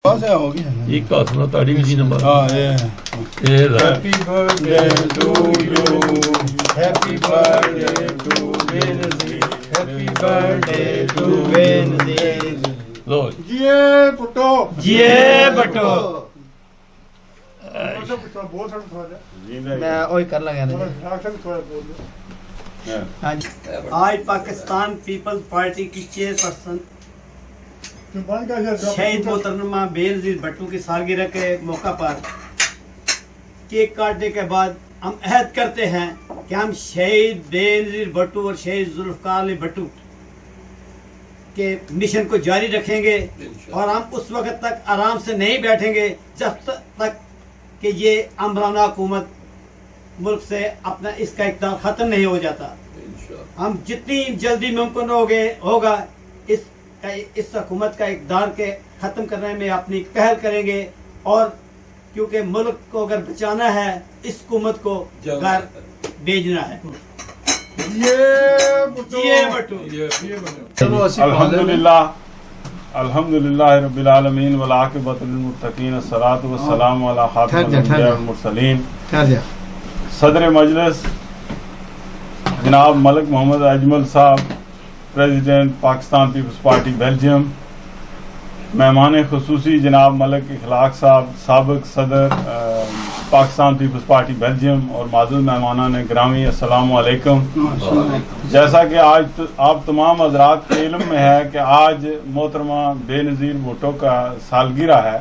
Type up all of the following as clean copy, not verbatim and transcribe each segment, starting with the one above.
ایک ہاتھ نہ تاڑی بھی number Happy birthday to you. Happy birthday to Benazir. Happy birthday to Benazir. لو جیے پٹو جیے بٹو میں وہی کر لگا آج پاکستان پیپلز پارٹی کی چیئرپرسن شہید محترمہ بینظیر بھٹو کی سالگرہ کے موقع پر کیک کاٹنے کے بعد ہم عہد کرتے ہیں کہ ہم شہید بینظیر بھٹو اور شہید ذوالفقار علی بھٹو کے مشن کو جاری رکھیں گے اور ہم اس وقت تک آرام سے نہیں بیٹھیں گے جب تک کہ یہ عمرانہ حکومت ملک سے اپنا اس کا اقدار ختم نہیں ہو جاتا. ہم جتنی جلدی ممکن ہوگا اس حکومت کا اقدار کے ختم کرنے میں اپنی پہل کریں گے اور کیونکہ ملک کو اگر بچانا ہے اس حکومت کو گھر بھیجنا ہے. الحمدللہ رب العالمین والعاقبۃ للمتقین الصلاۃ والسلام علی خاتم الانبیاء والمرسلین. صدر مجلس جناب ملک محمد اجمل صاحب پریزیڈنٹ پاکستان پیپلز پارٹی بیلجیم، مہمان خصوصی جناب ملک اخلاق صاحب سابق صدر پاکستان پیپلز پارٹی بیلجیم اور معزز مہمانان گرامی، السلام علیکم. جیسا کہ آج آپ تمام حضرات کے علم میں ہے کہ آج محترمہ بینظیر بھٹو کا سالگرہ ہے.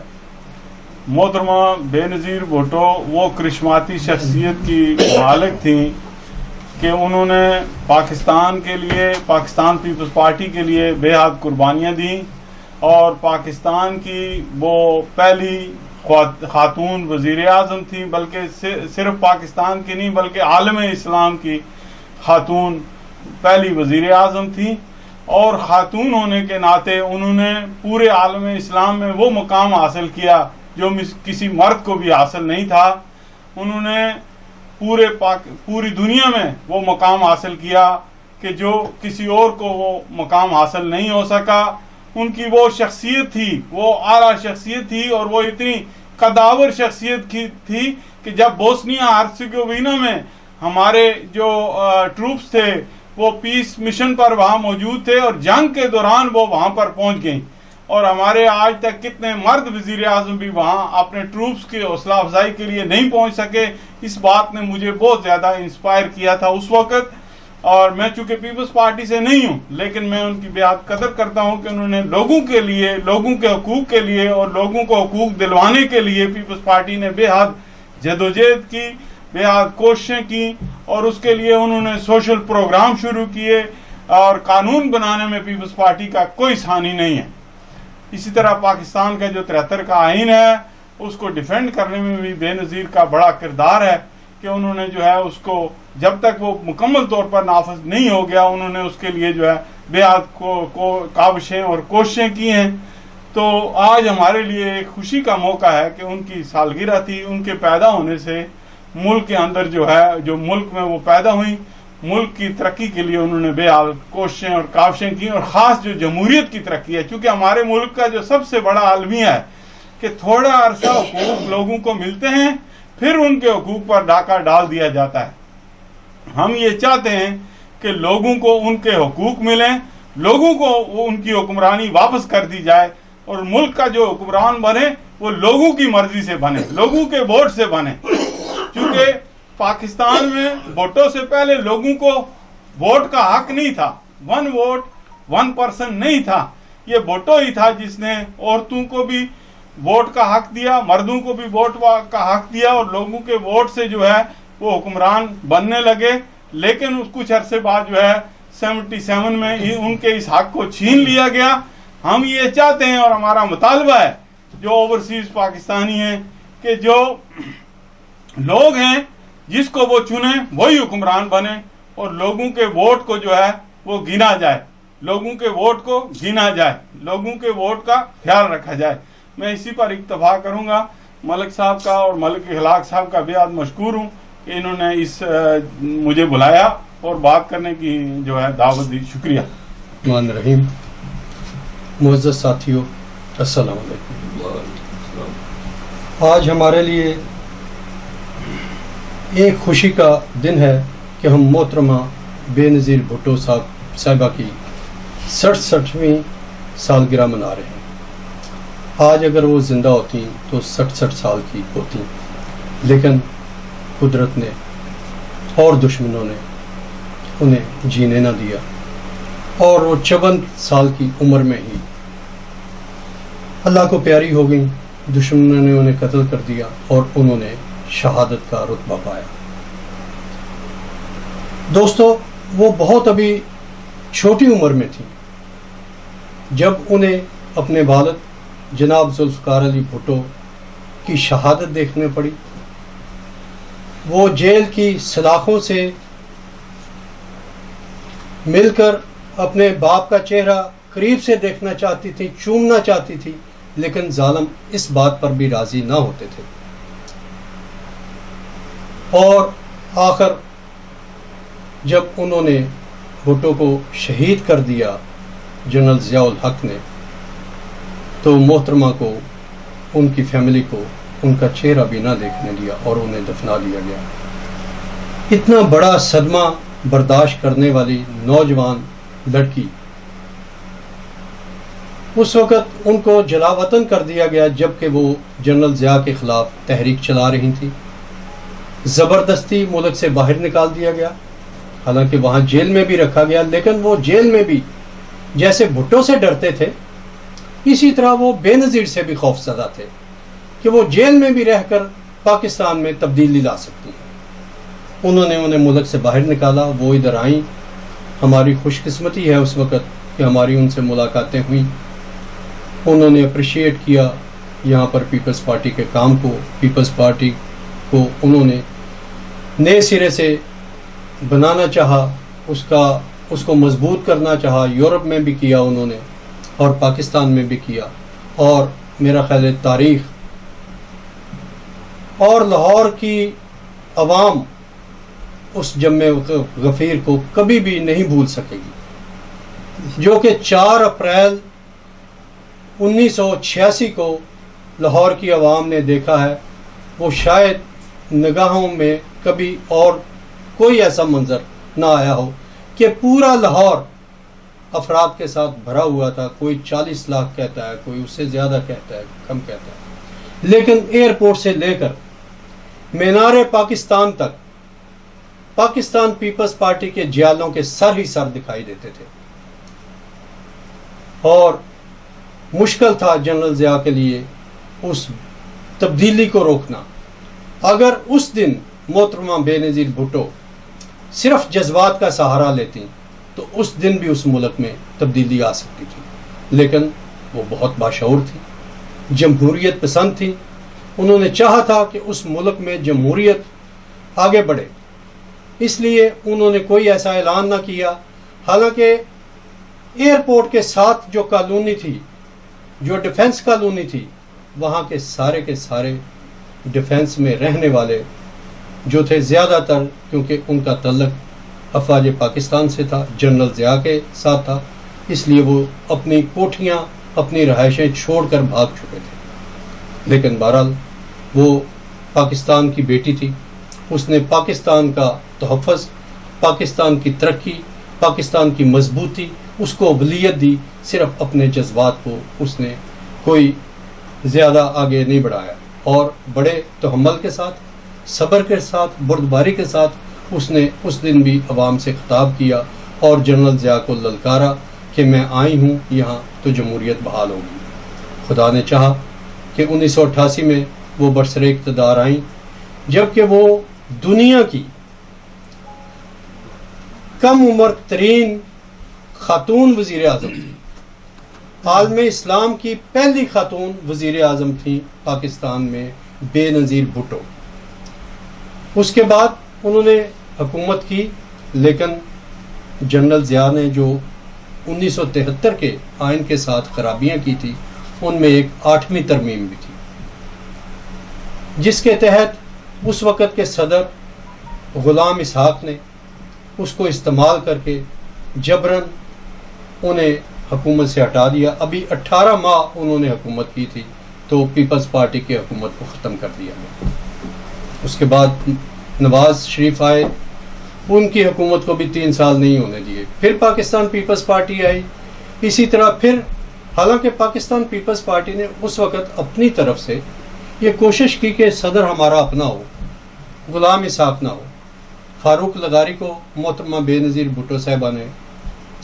محترمہ بینظیر بھٹو وہ کرشماتی شخصیت کی مالک تھیں کہ انہوں نے پاکستان کے لیے، پاکستان پیپلز پارٹی کے لیے بے حد قربانیاں دیں اور پاکستان کی وہ پہلی خاتون وزیر اعظم تھیں، بلکہ صرف پاکستان کی نہیں بلکہ عالم اسلام کی خاتون پہلی وزیر اعظم تھیں. اور خاتون ہونے کے ناطے انہوں نے پورے عالم اسلام میں وہ مقام حاصل کیا جو کسی مرد کو بھی حاصل نہیں تھا. انہوں نے پوری دنیا میں وہ مقام حاصل کیا کہ جو کسی اور کو وہ مقام حاصل نہیں ہو سکا. ان کی وہ شخصیت تھی، وہ اعلیٰ شخصیت تھی اور وہ اتنی قداور شخصیت کی تھی کہ جب بوسنیا ہرسیگووینا میں ہمارے جو ٹروپس تھے وہ پیس مشن پر وہاں موجود تھے اور جنگ کے دوران وہ وہاں پر پہنچ گئیں اور ہمارے آج تک کتنے مرد وزیر اعظم بھی وہاں اپنے ٹروپس کی حوصلہ افزائی کے لیے نہیں پہنچ سکے. اس بات نے مجھے بہت زیادہ انسپائر کیا تھا اس وقت. اور میں چونکہ پیپلز پارٹی سے نہیں ہوں لیکن میں ان کی بے حد قدر کرتا ہوں کہ انہوں نے لوگوں کے لیے، لوگوں کے حقوق کے لیے اور لوگوں کو حقوق دلوانے کے لیے پیپلز پارٹی نے بے حد جدوجہد کی، بے حد کوششیں کی اور اس کے لیے انہوں نے سوشل پروگرام شروع کیے اور قانون بنانے میں پیپلز پارٹی کا کوئی ثانی نہیں ہے. اسی طرح پاکستان کا جو 73 کا آئین ہے اس کو ڈیفینڈ کرنے میں بھی بینظیر کا بڑا کردار ہے کہ انہوں نے جو ہے اس کو جب تک وہ مکمل طور پر نافذ نہیں ہو گیا انہوں نے اس کے لیے جو ہے بے حد کاوشیں اور کوششیں کی ہیں. تو آج ہمارے لیے ایک خوشی کا موقع ہے کہ ان کی سالگرہ تھی. ان کے پیدا ہونے سے ملک کے اندر جو ہے، جو ملک میں وہ پیدا ہوئیں، ملک کی ترقی کے لیے انہوں نے بے حد کوششیں اور کاوشیں کی اور خاص جو جمہوریت کی ترقی ہے، کیونکہ ہمارے ملک کا جو سب سے بڑا المیہ ہے کہ تھوڑا عرصہ حقوق لوگوں کو ملتے ہیں پھر ان کے حقوق پر ڈاکہ ڈال دیا جاتا ہے. ہم یہ چاہتے ہیں کہ لوگوں کو ان کے حقوق ملیں، لوگوں کو ان کی حکمرانی واپس کر دی جائے اور ملک کا جو حکمران بنے وہ لوگوں کی مرضی سے بنے، لوگوں کے ووٹ سے بنے. کیونکہ پاکستان میں ووٹوں سے پہلے لوگوں کو ووٹ کا حق نہیں تھا. 1 ووٹ 1 پرسن نہیں تھا. یہ ووٹو ہی تھا جس نے عورتوں کو بھی ووٹ کا حق دیا، مردوں کو بھی ووٹ کا حق دیا اور لوگوں کے ووٹ سے جو ہے وہ حکمران بننے لگے. لیکن کچھ عرصے بعد جو ہے 77 میں ان کے اس حق کو چھین لیا گیا. ہم یہ چاہتے ہیں اور ہمارا مطالبہ ہے جو اوورسیز پاکستانی ہیں کہ جو لوگ ہیں جس کو وہ چنیں وہی حکمران بنے اور لوگوں کے ووٹ کو جو ہے وہ گنا جائے، لوگوں کے ووٹ کو گنا جائے، لوگوں کے ووٹ کا خیال رکھا جائے. میں اسی پر اکتفا کروں گا. ملک صاحب کا اور ملک اخلاق صاحب کا بے حد مشکور ہوں کہ انہوں نے مجھے بلایا اور بات کرنے کی جو ہے دعوت دی. شکریہ. الرحمن الرحیم. معزز ساتھیو، السلام علیکم. آج ہمارے لیے ایک خوشی کا دن ہے کہ ہم محترمہ بے نظیر بھٹو صاحبہ کی 67ویں سالگرہ منا رہے ہیں۔ آج اگر وہ زندہ ہوتی تو 67 سال کی ہوتی، لیکن قدرت نے اور دشمنوں نے انہیں جینے نہ دیا، اور وہ 54 سال کی عمر میں ہی اللہ کو پیاری ہو گئی۔ دشمنوں نے انہیں قتل کر دیا اور انہوں نے شہادت کا رتبہ پایا۔ دوستو، وہ بہت ابھی چھوٹی عمر میں تھی جب انہیں اپنے والد جناب ذوالفقار علی بھٹو کی شہادت دیکھنے پڑی۔ وہ جیل کی سلاخوں سے مل کر اپنے باپ کا چہرہ قریب سے دیکھنا چاہتی تھی، چومنا چاہتی تھی، لیکن ظالم اس بات پر بھی راضی نہ ہوتے تھے۔ اور آخر جب انہوں نے بھٹو کو شہید کر دیا جنرل ضیاء الحق نے، تو محترمہ کو، ان کی فیملی کو ان کا چہرہ بھی نہ دیکھنے دیا اور انہیں دفنا دیا گیا۔ اتنا بڑا صدمہ برداشت کرنے والی نوجوان لڑکی، اس وقت ان کو جلا وطن کر دیا گیا جبکہ وہ جنرل ضیاء کے خلاف تحریک چلا رہی تھی۔ زبردستی ملک سے باہر نکال دیا گیا، حالانکہ وہاں جیل میں بھی رکھا گیا، لیکن وہ جیل میں بھی جیسے بھٹو سے ڈرتے تھے، اسی طرح وہ بے نظیر سے بھی خوف زدہ تھے کہ وہ جیل میں بھی رہ کر پاکستان میں تبدیلی لا سکتی ہیں۔ انہوں نے انہیں ملک سے باہر نکالا، وہ ادھر آئیں۔ ہماری خوش قسمتی ہے اس وقت کہ ہماری ان سے ملاقاتیں ہوئیں۔ انہوں نے اپریشیٹ کیا یہاں پر پیپلز پارٹی کے کام کو، پیپلز پارٹی کو انہوں نے نئے سرے سے بنانا چاہا، اس کو مضبوط کرنا چاہا۔ یورپ میں بھی کیا انہوں نے اور پاکستان میں بھی کیا، اور میرا خیال ہے تاریخ اور لاہور کی عوام اس جم غفیر کو کبھی بھی نہیں بھول سکے گی، جو کہ 4 اپریل 1986 کو لاہور کی عوام نے دیکھا ہے۔ وہ شاید نگاہوں میں کبھی اور کوئی ایسا منظر نہ آیا ہو کہ پورا لاہور افراد کے ساتھ بھرا ہوا تھا۔ کوئی 40 لاکھ کہتا ہے، کوئی اس سے زیادہ کہتا ہے، کم کہتا ہے، لیکن ایئرپورٹ سے لے کر مینار پاکستان تک پاکستان پیپلز پارٹی کے جیالوں کے سر ہی سر دکھائی دیتے تھے، اور مشکل تھا جنرل ضیاء کے لیے اس تبدیلی کو روکنا۔ اگر اس دن محترمہ بے نظیر بھٹو صرف جذبات کا سہارا لیتی تو اس دن بھی اس ملک میں تبدیلی آ سکتی تھی، لیکن وہ بہت باشعور تھی، جمہوریت پسند تھی۔ انہوں نے چاہا تھا کہ اس ملک میں جمہوریت آگے بڑھے، اس لیے انہوں نے کوئی ایسا اعلان نہ کیا۔ حالانکہ ایئرپورٹ کے ساتھ جو کالونی تھی، جو ڈیفنس کالونی تھی، وہاں کے سارے ڈیفنس میں رہنے والے جو تھے زیادہ تر، کیونکہ ان کا تعلق افواج پاکستان سے تھا، جنرل ضیاء کے ساتھ تھا، اس لیے وہ اپنی کوٹھیاں، اپنی رہائشیں چھوڑ کر بھاگ چکے تھے۔ لیکن بہرحال وہ پاکستان کی بیٹی تھی، اس نے پاکستان کا تحفظ، پاکستان کی ترقی، پاکستان کی مضبوطی، اس کو اولویت دی۔ صرف اپنے جذبات کو اس نے کوئی زیادہ آگے نہیں بڑھایا، اور بڑے تحمل کے ساتھ، صبر کے ساتھ، بردباری کے ساتھ اس نے اس دن بھی عوام سے خطاب کیا اور جنرل ضیاء کو للکارا کہ میں آئی ہوں یہاں تو جمہوریت بحال ہوگی۔ خدا نے چاہا کہ 1988 میں وہ برسر اقتدار آئیں، جبکہ وہ دنیا کی کم عمر ترین خاتون وزیر اعظم تھی، عالم اسلام کی پہلی خاتون وزیر اعظم تھی پاکستان میں، بے نظیر بھٹو۔ اس کے بعد انہوں نے حکومت کی، لیکن جنرل ضیاء نے جو 1973 کے آئین کے ساتھ خرابیاں کی تھی، ان میں ایک 8ویں ترمیم بھی تھی، جس کے تحت اس وقت کے صدر غلام اسحاق نے اس کو استعمال کر کے جبراً انہیں حکومت سے ہٹا دیا۔ ابھی 18 ماہ انہوں نے حکومت کی تھی تو پیپلز پارٹی کی حکومت کو ختم کر دیا گیا. اس کے بعد نواز شریف آئے, ان کی حکومت کو بھی 3 سال نہیں ہونے دیے. پھر پاکستان پیپلز پارٹی آئی. اسی طرح پھر حالانکہ پاکستان پیپلز پارٹی نے اس وقت اپنی طرف سے یہ کوشش کی کہ صدر ہمارا اپنا ہو, غلام اسحاق نہ ہو. فاروق لغاری کو محترمہ بے نظیر بھٹو صاحبہ نے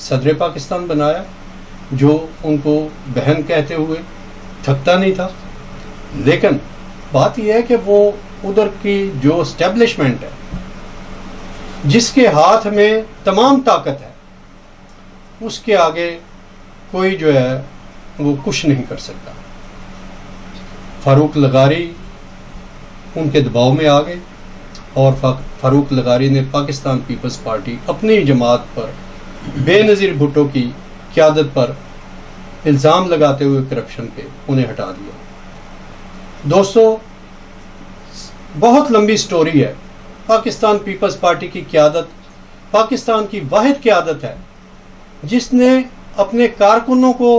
صدر پاکستان بنایا, جو ان کو بہن کہتے ہوئے تھکتا نہیں تھا. لیکن بات یہ ہے کہ وہ ادھر کی جو اسٹیبلشمنٹ ہے, جس کے ہاتھ میں تمام طاقت ہے, اس کے آگے کوئی جو ہے وہ کچھ نہیں کر سکتا. فاروق لغاری ان کے دباؤ میں آ گئے اور فاروق لغاری نے پاکستان پیپلز پارٹی اپنی جماعت پر بے نظیر بھٹو کی قیادت پر الزام لگاتے ہوئے کرپشن کے انہیں ہٹا دیا. دوستو, بہت لمبی سٹوری ہے. پاکستان پیپلز پارٹی کی قیادت پاکستان کی واحد قیادت ہے جس نے اپنے کارکنوں کو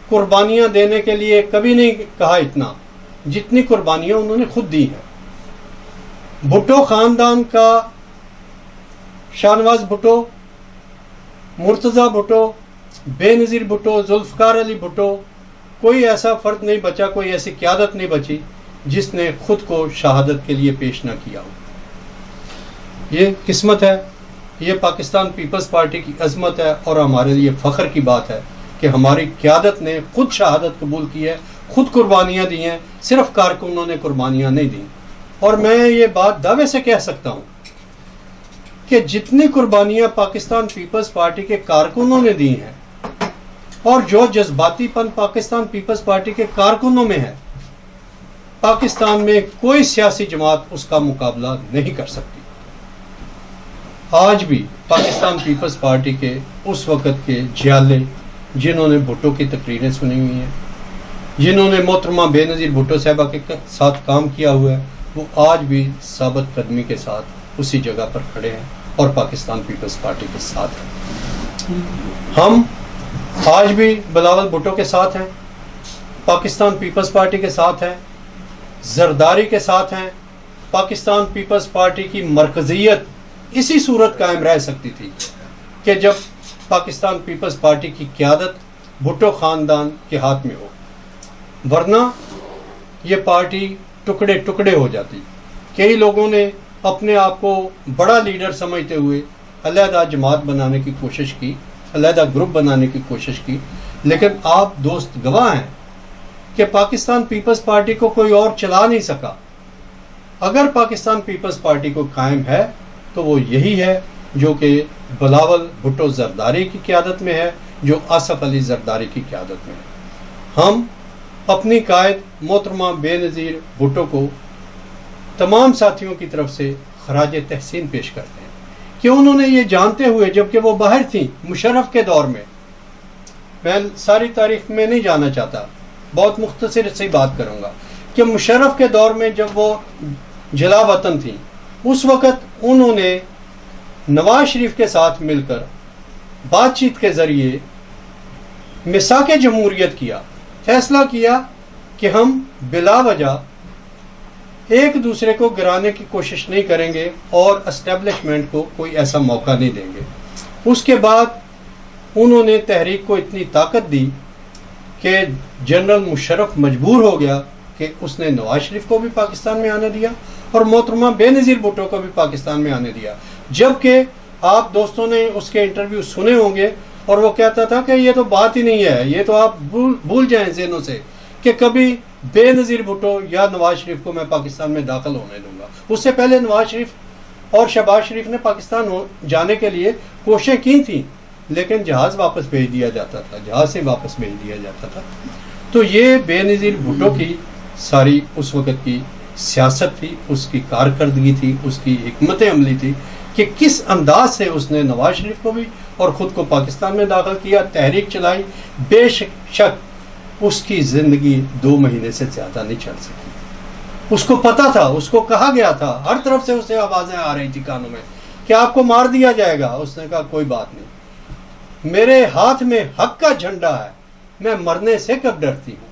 قربانیاں دینے کے لیے کبھی نہیں کہا اتنا جتنی قربانیاں انہوں نے خود دی ہیں. بھٹو خاندان کا شاہ نواز بھٹو, مرتضی بھٹو, بے نظیر بھٹو, ذوالفقار علی بھٹو, کوئی ایسا فرد نہیں بچا, کوئی ایسی قیادت نہیں بچی جس نے خود کو شہادت کے لیے پیش نہ کیا ہو. یہ قسمت ہے, یہ پاکستان پیپلز پارٹی کی عظمت ہے اور ہمارے لیے فخر کی بات ہے کہ ہماری قیادت نے خود شہادت قبول کی ہے, خود قربانیاں دی ہیں, صرف کارکنوں نے قربانیاں نہیں دیں. اور میں یہ بات دعوے سے کہہ سکتا ہوں کہ جتنی قربانیاں پاکستان پیپلز پارٹی کے کارکنوں نے دی ہیں اور جو جذباتی پن پاکستان پیپلز پارٹی کے کارکنوں میں ہے, پاکستان میں کوئی سیاسی جماعت اس کا مقابلہ نہیں کر سکتی. آج بھی پاکستان پیپلز پارٹی کے اس وقت کے جیالے جنہوں نے بھٹو کی تقریریں سنی ہوئی ہیں, جنہوں نے محترمہ بے نظیر بھٹو صاحبہ کے ساتھ کام کیا ہوا ہے, وہ آج بھی ثابت قدمی کے ساتھ اسی جگہ پر کھڑے ہیں اور پاکستان پیپلز پارٹی کے ساتھ ہیں. ہم آج بھی بلاول بھٹو کے ساتھ ہیں, پاکستان پیپلز پارٹی کے ساتھ ہیں, زرداری کے ساتھ ہیں. پاکستان پیپلز پارٹی کی مرکزیت اسی صورت قائم رہ سکتی تھی کہ جب پاکستان پیپلز پارٹی کی قیادت بھٹو خاندان کے ہاتھ میں ہو, ورنہ یہ پارٹی ٹکڑے ٹکڑے ہو جاتی. کئی لوگوں نے اپنے آپ کو بڑا لیڈر سمجھتے ہوئے علیحدہ جماعت بنانے کی کوشش کی, علیحدہ گروپ بنانے کی کوشش کی, لیکن آپ دوست گواہ ہیں کہ پاکستان پیپلز پارٹی کو کوئی اور چلا نہیں سکا. اگر پاکستان پیپلز پارٹی کو قائم ہے تو وہ یہی ہے جو کہ بلاول بھٹو زرداری کی قیادت میں ہے, جو آصف علی زرداری کی قیادت میں ہے. ہم اپنی قائد محترمہ بے نظیر بھٹو کو تمام ساتھیوں کی طرف سے خراج تحسین پیش کرتے ہیں کہ انہوں نے یہ جانتے ہوئے, جبکہ وہ باہر تھیں مشرف کے دور میں, میں ساری تاریخ میں نہیں جانا چاہتا, بہت مختصر سی بات کروں گا, کہ مشرف کے دور میں جب وہ جلا وطن تھیں, اس وقت انہوں نے نواز شریف کے ساتھ مل کر بات چیت کے ذریعے میثاق جمہوریت کیا, فیصلہ کیا کہ ہم بلا وجہ ایک دوسرے کو گرانے کی کوشش نہیں کریں گے اور اسٹیبلشمنٹ کو کوئی ایسا موقع نہیں دیں گے. اس کے بعد انہوں نے تحریک کو اتنی طاقت دی کہ جنرل مشرف مجبور ہو گیا کہ اس نے نواز شریف کو بھی پاکستان میں آنے دیا اور محترمہ بے نظیر بھٹو کو بھی پاکستان میں آنے دیا. جبکہ آپ دوستوں نے اس کے انٹرویو سنے ہوں گے اور وہ کہتا تھا کہ یہ تو بات ہی نہیں ہے, یہ تو آپ بھول جائیں ذہنوں سے کہ کبھی بے نظیر بھٹو یا نواز شریف کو میں پاکستان میں داخل ہونے دوں گا. اس سے پہلے نواز شریف اور شہباز شریف نے پاکستان جانے کے لیے کوششیں کی تھیں, لیکن جہاز واپس بھیج دیا جاتا تھا, جہاز سے واپس بھیج دیا جاتا تھا. تو یہ بے نظیر بھٹو کی ساری اس وقت کی سیاست تھی, اس کی کارکردگی تھی, اس کی حکمت عملی تھی کہ کس انداز سے اس نے نواز شریف کو بھی اور خود کو پاکستان میں داخل کیا, تحریک چلائی. بے شک اس کی زندگی 2 مہینے سے زیادہ نہیں چل سکی. اس کو پتا تھا, اس کو کہا گیا تھا, ہر طرف سے اسے آوازیں آ رہی تھی کانوں میں کہ آپ کو مار دیا جائے گا. اس نے کہا کوئی بات نہیں, میرے ہاتھ میں حق کا جھنڈا ہے, میں مرنے سے کب ڈرتی ہوں.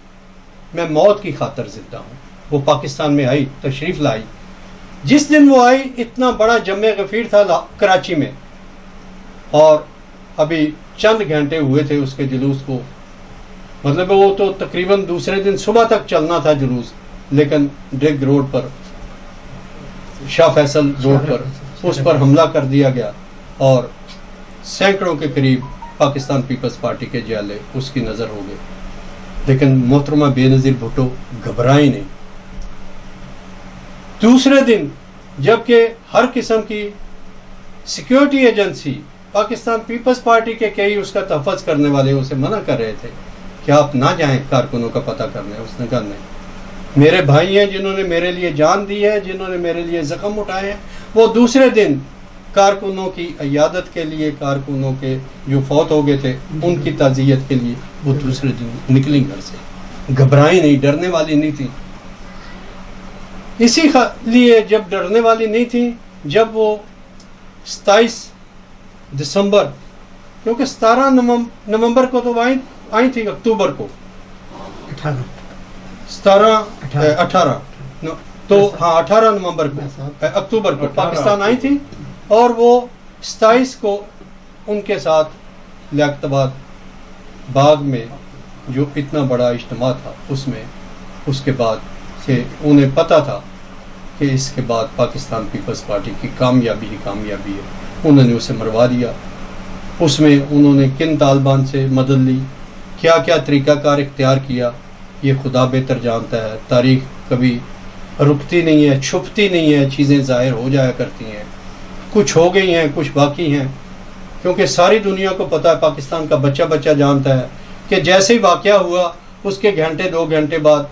میں موت کی خاطر زندہ ہوں. وہ پاکستان میں آئی, تشریف لائی. جس دن وہ آئی اتنا بڑا جمع غفیر تھا کراچی میں, اور ابھی چند گھنٹے ہوئے تھے اس کے جلوس کو, مطلب وہ تو تقریباً دوسرے دن صبح تک چلنا تھا جلوس, لیکن ڈرگ روڈ پر, شاہ فیصل روڈ پر اس پر حملہ کر دیا گیا اور سینکڑوں کے قریب پاکستان پیپلز پارٹی کے جالے اس کی نظر ہو گئے. لیکن محترمہ بے نظیر بھٹو گھبرائی نہیں. دوسرے دن جبکہ ہر قسم کی سیکیورٹی ایجنسی, پاکستان پیپلز پارٹی کے کئی اس کا تحفظ کرنے والے اسے منع کر رہے تھے کہ آپ نہ جائیں کارکنوں کا پتہ کرنے. اس نے کہا نہیں, میرے بھائی ہیں جنہوں نے میرے لیے جان دی ہے, جنہوں نے میرے لیے زخم اٹھائے ہیں, وہ دوسرے دن کارکنوں کی عیادت کے لیے, کارکنوں کے جو فوت ہو گئے تھے ان کی تعزیت کے لیے وہ دوسرے دن نکلیں گھر سے. گھبرائی نہیں, ڈرنے والی نہیں تھی. اسی لیے جب ڈرنے والی نہیں تھی, جب وہ 27 دسمبر, کیونکہ 17 نومبر کو تو آئی تھی, اکتوبر کو 18 نومبر کو, اکتوبر کو پاکستان آئی تھی, اور وہ 27 کو ان کے ساتھ لیاقت آباد باغ میں جو اتنا بڑا اجتماع تھا اس میں, اس کے بعد کہ انہیں پتہ تھا کہ اس کے بعد پاکستان پیپلز پارٹی کی کامیابی ہی کامیابی ہے, انہوں نے اسے مروا دیا. اس میں انہوں نے کن طالبان سے مدد لی, کیا کیا طریقہ کار اختیار کیا, یہ خدا بہتر جانتا ہے. تاریخ کبھی رکتی نہیں ہے, چھپتی نہیں ہے, چیزیں ظاہر ہو جایا کرتی ہیں. کچھ ہو گئی ہیں, کچھ باقی ہیں, کیونکہ ساری دنیا کو پتہ ہے, پاکستان کا بچہ بچہ جانتا ہے کہ جیسے ہی واقعہ ہوا اس کے گھنٹے 2 گھنٹے بعد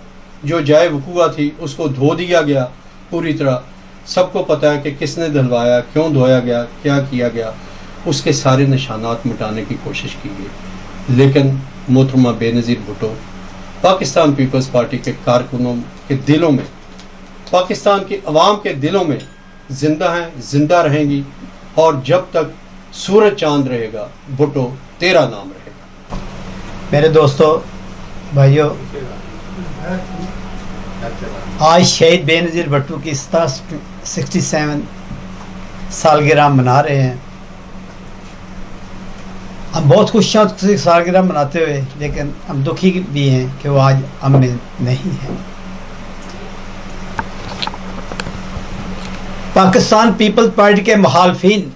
جو جائے وقوع تھی اس کو دھو دیا گیا پوری طرح. سب کو پتہ ہے کہ کس نے دھلوایا, کیوں دھویا گیا, کیا کیا گیا. اس کے سارے نشانات مٹانے کی کوشش کی گئی. لیکن محترمہ بے نظیر بھٹو پاکستان پیپلز پارٹی کے کارکنوں کے دلوں میں, پاکستان کی عوام کے دلوں میں زندہ ہیں, زندہ رہیں گی, اور جب تک سورج چاند رہے گا بھٹو تیرا نام رہے گا. میرے دوستو, بھائیو, آج شہید بے نظیر بھٹو کی 67 سالگرہ منا رہے ہیں. ہم بہت خوش ہیں اس کی سالگرہ مناتے ہوئے, لیکن ہم دکھی بھی ہیں کہ وہ آج ہم میں نہیں ہیں. پاکستان پیپلز پارٹی کے مخالفین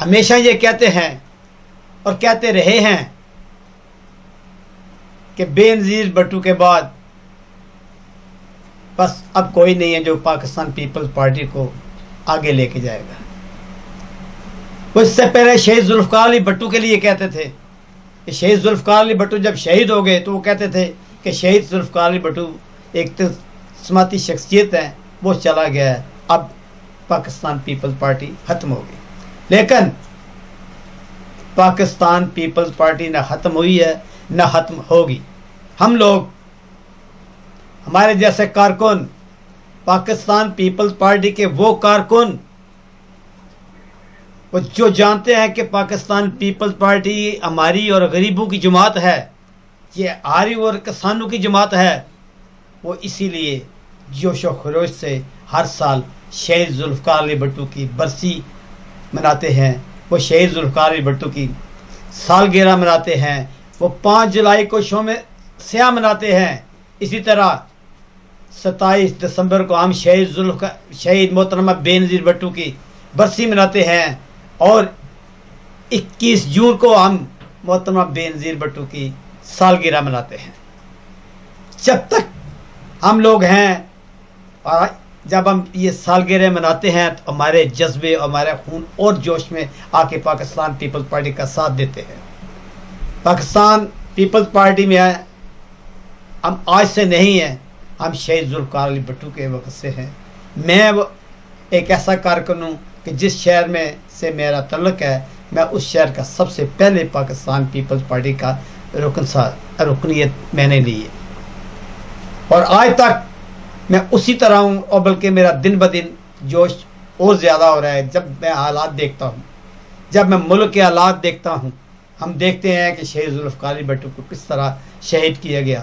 ہمیشہ یہ کہتے ہیں اور کہتے رہے ہیں کہ بے نظیر بھٹو کے بعد بس اب کوئی نہیں ہے جو پاکستان پیپلز پارٹی کو آگے لے کے جائے گا. وہ اس سے پہلے شہید ذوالفقار علی بھٹو کے لیے کہتے تھے کہ شہید ذوالفقار علی بھٹو جب شہید ہو گئے تو وہ کہتے تھے کہ شہید ذوالفقار علی بھٹو ایک سماجی شخصیت ہے, وہ چلا گیا ہے, اب پاکستان پیپلز پارٹی ختم ہو گئی. لیکن پاکستان پیپلز پارٹی نہ ختم ہوئی ہے نہ ختم ہوگی. ہم لوگ, ہمارے جیسے کارکن, پاکستان پیپلز پارٹی کے وہ کارکن وہ جو جانتے ہیں کہ پاکستان پیپلز پارٹی ہماری اور غریبوں کی جماعت ہے, یہ آری اور کسانوں کی جماعت ہے, وہ اسی لیے جوش و خروش سے ہر سال شہید ذوالفقار علی بھٹو کی برسی مناتے ہیں. وہ شہید ذوالفقار علی بھٹو کی سالگرہ مناتے ہیں. وہ 5 جولائی کو شوم سیاہ مناتے ہیں. اسی طرح 27 دسمبر کو ہم شہید محترمہ بے نظیر بھٹو کی برسی مناتے ہیں, اور 21 جون کو ہم محترمہ بے نظیر بھٹو کی سالگرہ مناتے ہیں. جب تک ہم لوگ ہیں اور جب ہم یہ سالگرہ مناتے ہیں تو ہمارے جذبے, ہمارے خون اور جوش میں آ کے پاکستان پیپلز پارٹی کا ساتھ دیتے ہیں. پاکستان پیپلز پارٹی میں ہم آج سے نہیں ہیں, ہم شہید ذوالفقار علی بھٹو کے وقت سے ہیں. میں ایک ایسا کارکن ہوں کہ جس شہر میں سے میرا تعلق ہے, میں اس شہر کا سب سے پہلے پاکستان پیپلز پارٹی کا رکنیت میں نے لی ہے, اور آج تک میں اسی طرح ہوں, اور بلکہ میرا دن بدن جوش اور زیادہ ہو رہا ہے. جب میں حالات دیکھتا ہوں, جب میں ملک کے حالات دیکھتا ہوں, ہم دیکھتے ہیں کہ شہید ذوالفقار علی بھٹو کو کس طرح شہید کیا گیا.